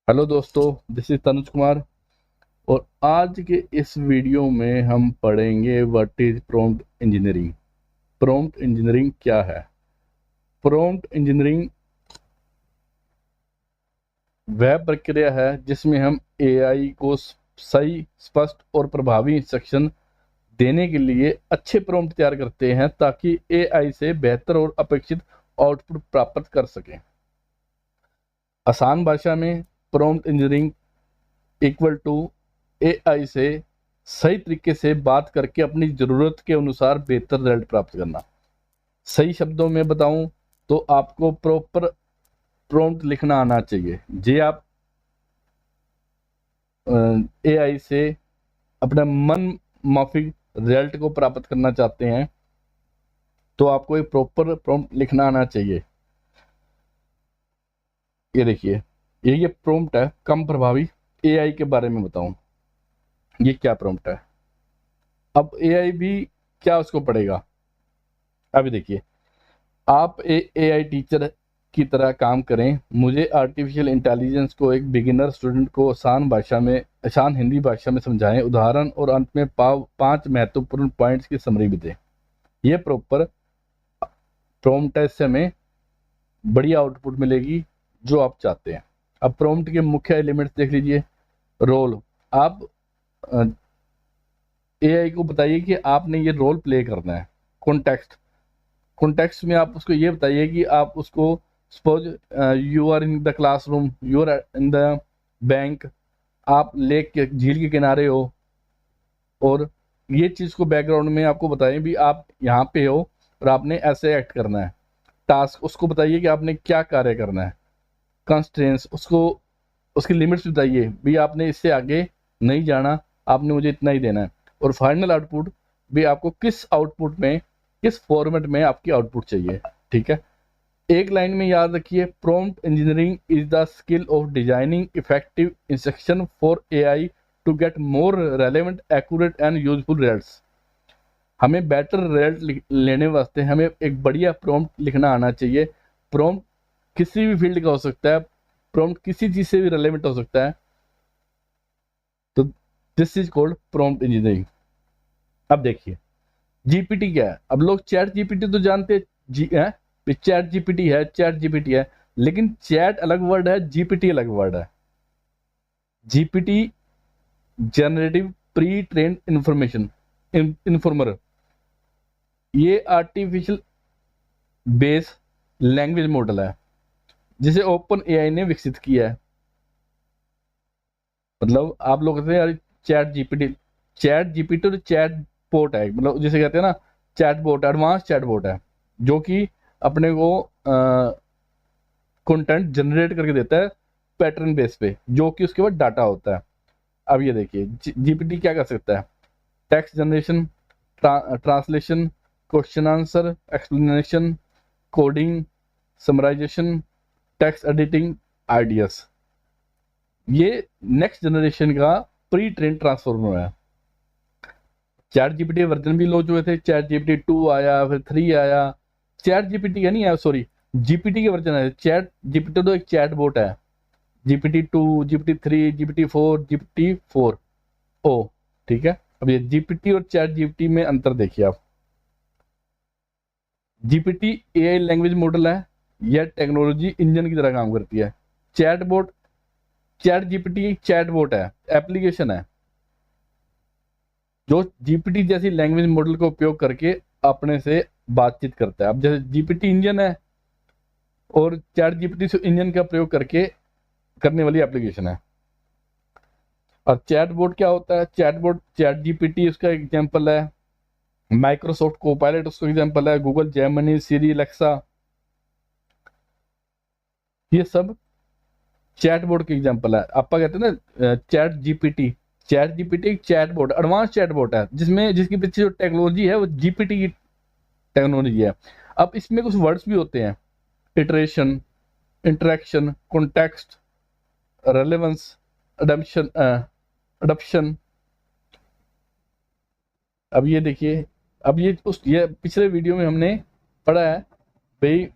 Hello दोस्तों, this is Tanuj Kumar. और आज के इस वीडियो में हम पढ़ेंगे what is prompt engineering. Prompt engineering क्या है? प्रॉम्प्ट इंजीनियरिंग वह प्रक्रिया है जिसमें हम एआई को सही, स्पष्ट और प्रभावी इंस्ट्रक्शन देने के लिए अच्छे प्रॉम्प्ट तैयार करते हैं ताकि एआई से बेहतर और अपेक्षित आउटपुट प्राप्त कर सकें। आसान भाषा में prompt engineering equal to AI से सही तरीके से बात करके अपनी ज़रूरत के अनुसार बेहतर रिजल्ट प्राप्त करना। सही शब्दों में बताऊं तो आपको प्रॉपर प्रॉम्प्ट लिखना आना चाहिए। जे आप एआई से अपना मन माफिक रिजल्ट को प्राप्त करना चाहते हैं तो आपको एक प्रॉपर प्रॉम्प्ट लिखना आना चाहिए। ये देखिए, ये प्रॉम्प्ट है कम प्रभावी एआई के बारे में बताऊं। ये क्या प्रॉम्प्ट है? अब एआई भी क्या उसको पढ़ेगा। अभी देखिए, आप एआई टीचर की तरह काम करें। मुझे आर्टिफिशियल इंटेलिजेंस को एक बिगिनर स्टूडेंट को आसान हिंदी भाषा में समझाएं। उदाहरण और अंत में 5 महत्वपूर्ण पॉइंट्स की समरी भी दें। ये प्रॉपर प्रॉम्प्ट है, इससे हमें बढ़िया आउटपुट मिलेगी जो आप चाहते हैं। अब प्रॉम्प्ट के मुख्य एलिमेंट्स देख लीजिए। रोल, आप एआई को बताइए कि आपने ये रोल प्ले करना है। कॉन्टेक्स्ट, कॉन्टेक्स्ट में आप उसको ये बताइए कि आप उसको suppose you are in the classroom, you are in the bank, आप लेक के झील के किनारे हो, और ये चीज़ को बैकग्राउंड में आपको बताएं भी आप यहाँ पे हो और आपने ऐसे एक्ट करना है। टास्क, उसको बताइए कि आपने क्या कार्य करना है। कंस्ट्रेंट्स, उसको उसकी लिमिट्स बताइए भी आपने इससे आगे नहीं जाना, आपने मुझे इतना ही देना है। और फाइनल आउटपुट भी आपको किस आउटपुट में, किस फॉर्मेट में आपकी आउटपुट चाहिए। ठीक है, एक लाइन में याद रखिए, prompt engineering is the skill of designing effective instruction for AI to get more relevant, accurate and useful results. हमें बेटर रिजल्ट लेने वास्ते हमें एक बढ़िया प्रॉम्प्ट लिखना आना चाहिए। प्रॉम्प्ट किसी भी फील्ड का हो सकता है, प्रॉम्प्ट किसी चीज से भी रेलेवेंट हो सकता है। तो this is called prompt engineering. अब देखिए, जीपीटी क्या है। अब लोग चैट जीपीटी तो जानते हैं, चैट जीपीटी है, चैट जीपीटी है, लेकिन चैट अलग वर्ड है, जीपीटी अलग वर्ड है। GPT generative pre trained information informer, ये आर्टिफिशियल बेस लैंग्वेज मॉडल है जिसे ओपन एआई ने विकसित किया है। मतलब आप लोग कहते हैं यार चैट जीपीटी तो चैट बोट है, मतलब जिसे कहते हैं ना chat bot, advance chat bot है जो कि अपने को कंटेंट जनरेट करके देता है पैटर्न बेस पे, जो कि उसके बाद डाटा होता है। अब ये देखिए, जीपीटी क्या कर सकता है? Text generation, translation, question answer, explanation, coding, summarization, text editing, ideas. ये नेक्स्ट जनरेशन का प्री ट्रेन ट्रांसफॉर्मर है। चैट जीपीटी वर्जन भी लॉन्च हुए थे, चैट जीपीटी 2 आया, फिर 3 आया। चैट जीपीटी का नहीं आया, सॉरी, जीपीटी के वर्जन है। चैट जीपीटी तो एक चैट बोट है। जीपीटी 2, जीपीटी 3, जीपीटी 4, जीपीटी 4 ओ। ठीक है, अब ये जीपीटी और चैट जीपीटी में अंतर देखिए आप। जीपीटी एआई लैंग्वेज मॉडल है, यह टेक्नोलॉजी इंजन की तरह काम करती है। Chat bot, chat GPT chat bot है, एप्लीकेशन है जो जीपीटी जैसी लैंग्वेज मॉडल का उपयोग करके अपने से बातचीत करता है। अब जैसे जीपीटी इंजन है और चैट जीपीटी इंजन का प्रयोग करके करने वाली एप्लीकेशन है। और चैट बोट क्या होता है? चैट बोट, चैट जीपीटी उसका एग्जांपल है, माइक्रोसॉफ्ट कोपायलट उसका एग्जांपल है, गूगल जेमिनी, सिरी, एलेक्सा, ये सब चैट बोट के एग्जांपल है। आपका कहते हैं ना चैट जीपीटी, चैट जीपीटी एक chat bot, advance chat bot है जिसमें जिसके पीछे जो टेक्नोलॉजी है वो जीपीटी की टेक्नोलॉजी है। अब इसमें कुछ वर्ड्स भी होते हैं, iteration, interaction, context, relevance, अडम्पशन, adoption. अब ये देखिए, अब ये पिछले वीडियो में हमने पढ़ा है भाई,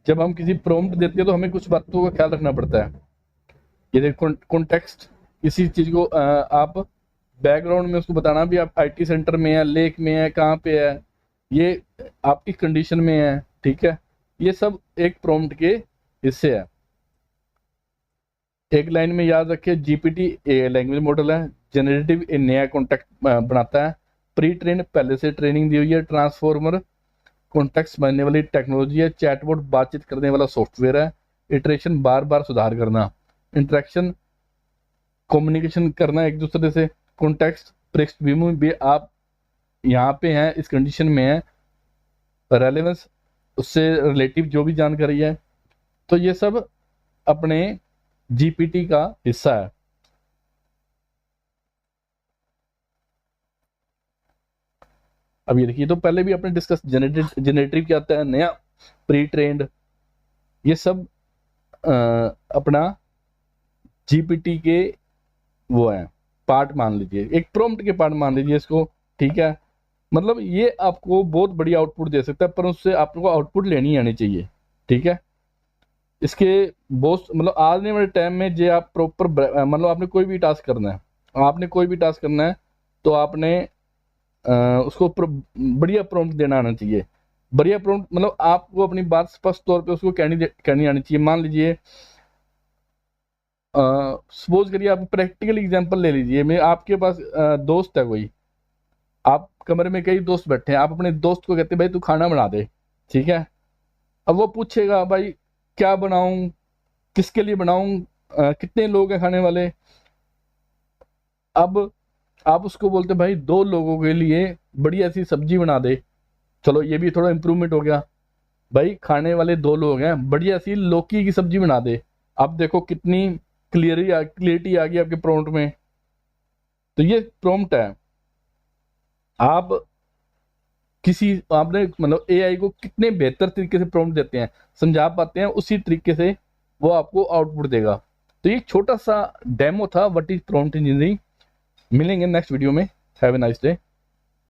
जब हम किसी प्रॉम्प्ट देते हैं तो हमें कुछ बातों का ख्याल रखना पड़ता है। ये देखो कॉन्टेक्स्ट, किसी चीज़ को आप बैकग्राउंड में उसको बताना भी आप आईटी सेंटर में है, लेक में है, कहाँ पे है, ये आपकी कंडीशन में है, ठीक है। ये सब एक प्रॉम्प्ट के हिस्से है। एक लाइन में याद रखिए, जीपीटी ए लैंग्वेज मॉडल है, जनरेटिव ए नया कॉन्टेक्ट बनाता है, प्री ट्रेन पहले से ट्रेनिंग दी हुई है, ट्रांसफॉर्मर कॉन्टेक्स्ट बनने वाली टेक्नोलॉजी है, चैटबॉट बातचीत करने वाला सॉफ्टवेयर है, इटरेशन बार बार सुधार करना, इंटरेक्शन कम्युनिकेशन करना एक दूसरे से, कॉन्टेक्स्ट पृष्ठभूमि भी आप यहाँ पे हैं, इस कंडीशन में है, रेलेवेंस उससे रिलेटिव जो भी जानकारी है, तो ये सब अपने जीपीटी का हिस्सा है। अब ये देखिए, तो पहले भी आपने डिस्कस जनरेटिव क्या आता है, नया, प्री ट्रेंड, ये सब अपना जीपीटी के वो है पार्ट मान लीजिए, एक प्रॉम्प्ट के पार्ट मान लीजिए इसको, ठीक है। मतलब ये आपको बहुत बड़ी आउटपुट दे सकता है, पर उससे आपको आउटपुट लेनी आनी चाहिए, ठीक है। इसके बहुत मतलब आने वाले टाइम में जो आप प्रॉपर मतलब आपने कोई भी टास्क करना है, तो आपने उसको बढ़िया प्रॉम्प्ट देना आना चाहिए। बढ़िया प्रॉम्प्ट मतलब आपको अपनी बात स्पष्ट तौर पे उसको कहनी आनी चाहिए। मान लीजिए सपोज करिए, आप प्रैक्टिकल एग्जांपल ले लीजिए, मैं आपके पास दोस्त है कोई, आप कमरे में कई दोस्त बैठे हैं, आप अपने दोस्त को कहते हैं भाई तू खाना बना दे, ठीक है। अब वो पूछेगा भाई क्या बनाऊं, किसके लिए बनाऊं, कितने लोग हैं खाने वाले। अब आप उसको बोलते भाई 2 लोगों के लिए बढ़िया सी सब्जी बना दे, चलो ये भी थोड़ा इंप्रूवमेंट हो गया। भाई खाने वाले 2 लोग हैं, बढ़िया सी लौकी की सब्जी बना दे। अब देखो कितनी क्लियरिटी आ गई आपके प्रॉम्प्ट में। तो ये प्रॉम्प्ट है। आप किसी आपने मतलब एआई को कितने बेहतर तरीके से प्रॉम्प्ट देते हैं, समझा पाते हैं, उसी तरीके से वो आपको आउटपुट देगा। तो ये छोटा सा डेमो था व्हाट इज प्रॉम्प्ट इंजीनियरिंग। मिलेंगे नेक्स्ट वीडियो में। Have a nice day.